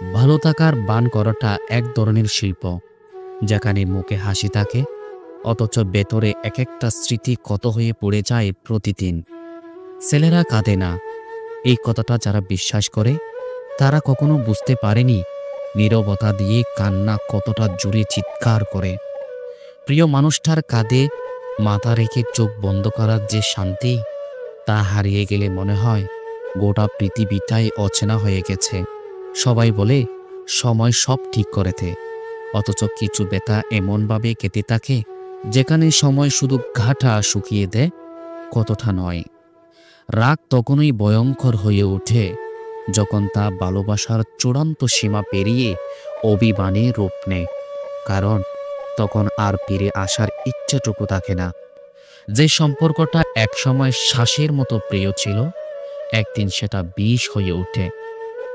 ভালো থাকার বান করাটা এক ধরনের শিল্প, যেখানে মুখে হাসি থাকে অথচ ভেতরে এক একটা স্মৃতি কত হয়ে পড়ে যায় প্রতিদিন। ছেলেরা কাঁদে না, এই কথাটা যারা বিশ্বাস করে তারা কখনো বুঝতে পারেনি নীরবতা দিয়ে কান্না কতটা জুড়ে চিৎকার করে। প্রিয় মানুষটার কাঁধে মাথা রেখে চোখ বন্ধ করার যে শান্তি, তা হারিয়ে গেলে মনে হয় গোটা পৃথিবীটাই অচেনা হয়ে গেছে। সবাই বলে সময় সব ঠিক করে দেয়, অথচ কিছু ব্যথা এমনভাবে কেটে থাকে যেখানে সময় শুধু ঘাটা শুকিয়ে দেয়, কতটা নয়। রাগ তখনই ভয়ঙ্কর হয়ে ওঠে যখন তা ভালোবাসার চূড়ান্ত সীমা পেরিয়ে অভিমানে রূপ নেয়, কারণ তখন আর ফিরে আসার ইচ্ছাটুকু থাকে না। যে সম্পর্কটা একসময় শ্বাসের মতো প্রিয় ছিল, একদিন সেটা বিষ হয়ে ওঠে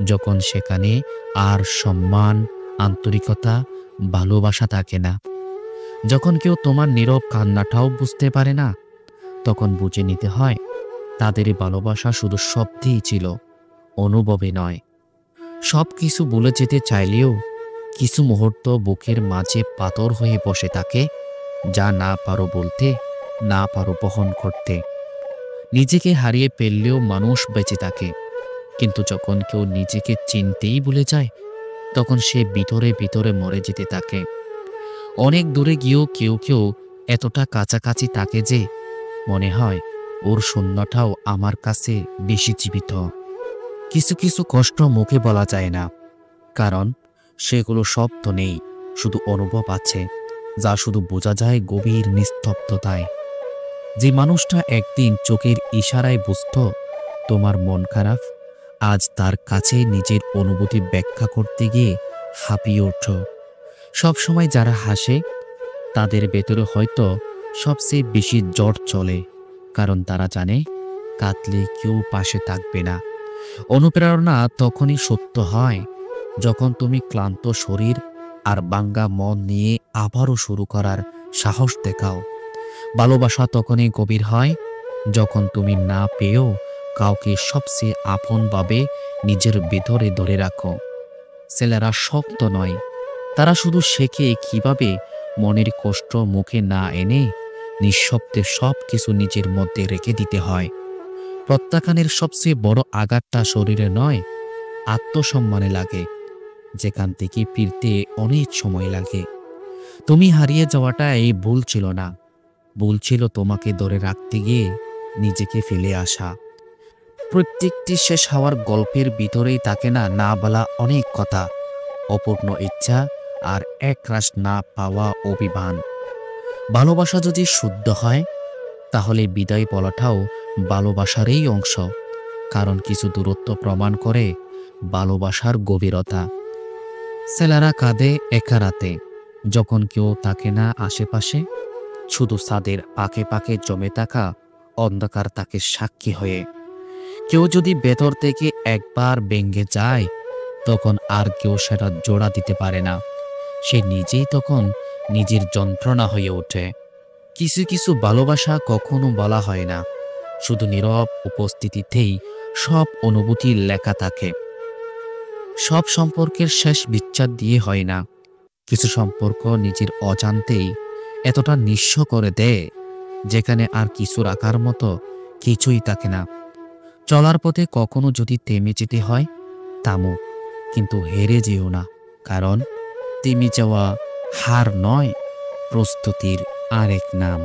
যখন সেখানে আর সম্মান, আন্তরিকতা, ভালোবাসা থাকে না। যখন কেউ তোমার নীরব কান্নাটাও বুঝতে পারে না, তখন বুঝে নিতে হয় তাদের ভালোবাসা শুধু শব্দেই ছিল, অনুভবে নয়। সব কিছু বলে যেতে চাইলেও কিছু মুহূর্ত বুকের মাঝে পাথর হয়ে বসে থাকে, যা না পারো বলতে, না পারো বহন করতে। নিজেকে হারিয়ে ফেললেও মানুষ বেঁচে থাকে, কিন্তু যখন কেউ নিজেকে চিনতেই ভুলে যায়, তখন সে ভিতরে ভিতরে মরে যেতে থাকে। অনেক দূরে গিয়েও কেউ কেউ এতটা কাছাকাছি থাকে যে মনে হয় ওর শূন্যটাও আমার কাছে বেশি জীবিত। কিছু কিছু কষ্ট মুখে বলা যায় না, কারণ সেগুলো শব্দ নেই, শুধু অনুভব আছে, যা শুধু বোঝা যায় গভীর নিস্তব্ধতায়। যে মানুষটা একদিন চোখের ইশারায় বুঝত তোমার মন খারাপ, আজ তার কাছে নিজের অনুভূতি ব্যাখ্যা করতে গিয়ে হাঁপিয়ে ওঠো। সবসময় যারা হাসে তাদের ভেতরে হয়তো সবচেয়ে বেশি জ্বর চলে, কারণ তারা জানে কাঁদলে কেউ পাশে থাকবে না। অনুপ্রেরণা তখনই সত্য হয় যখন তুমি ক্লান্ত শরীর আর ভাঙ্গা মন নিয়ে আবারও শুরু করার সাহস দেখাও। ভালোবাসা তখনই গভীর হয় যখন তুমি না পেয়েও কাউকে সবচেয়ে আপনভাবে নিজের ভেতরে ধরে রাখো। ছেলেরা শক্ত নয়, তারা শুধু শেখে কিভাবে মনের কষ্ট মুখে না এনে নিঃশব্দে সব কিছু নিজের মধ্যে রেখে দিতে হয়। প্রত্যাখ্যানের সবচেয়ে বড় আঘাতটা শরীরে নয়, আত্মসম্মানে লাগে, যেখান থেকে ফিরতে অনেক সময় লাগে। তুমি হারিয়ে যাওয়াটা এই ভুল ছিল না, ভুল ছিল তোমাকে ধরে রাখতে গিয়ে নিজেকে ফেলে আসা। প্রত্যেকটি শেষ হওয়ার গল্পের ভিতরেই থাকে না না বলা অনেক কথা, অপূর্ণ ইচ্ছা আর একরাশ না পাওয়া অভিমান। ভালোবাসা যদি শুদ্ধ হয় তাহলে বিদায় বলাটাও ভালোবাসারই অংশ, কারণ কিছু দূরত্ব প্রমাণ করে ভালোবাসার গভীরতা। ছেলেরা কাঁদে একা রাতে, যখন কেউ থাকে না আশেপাশে, শুধু ছাদের পাকে পাকে জমে থাকা অন্ধকার তাকে সাক্ষী হয়ে। কেউ যদি ভেতর থেকে একবার ভেঙে যায়, তখন আর কেউ সেটা জোড়া দিতে পারে না। সে নিজেই তখন নিজের যন্ত্রণা হয়ে ওঠে। কিছু কিছু ভালোবাসা কখনো বলা হয় না, শুধু নীরব উপস্থিতিতেই সব অনুভূতি লেখা থাকে। সব সম্পর্কের শেষ বিচ্ছেদ দিয়ে হয় না, কিছু সম্পর্ক নিজের অজান্তেই এতটা নিঃস্ব করে দেয় যেখানে আর কিছু রাখার মতো কিছুই থাকে না। চলার পথে কখনো যদি থেমে যেতে হয়, থামো, কিন্তু হেরে যেও না, কারণ থেমে যাওয়া হার নয়, প্রস্তুতির আরেক নাম।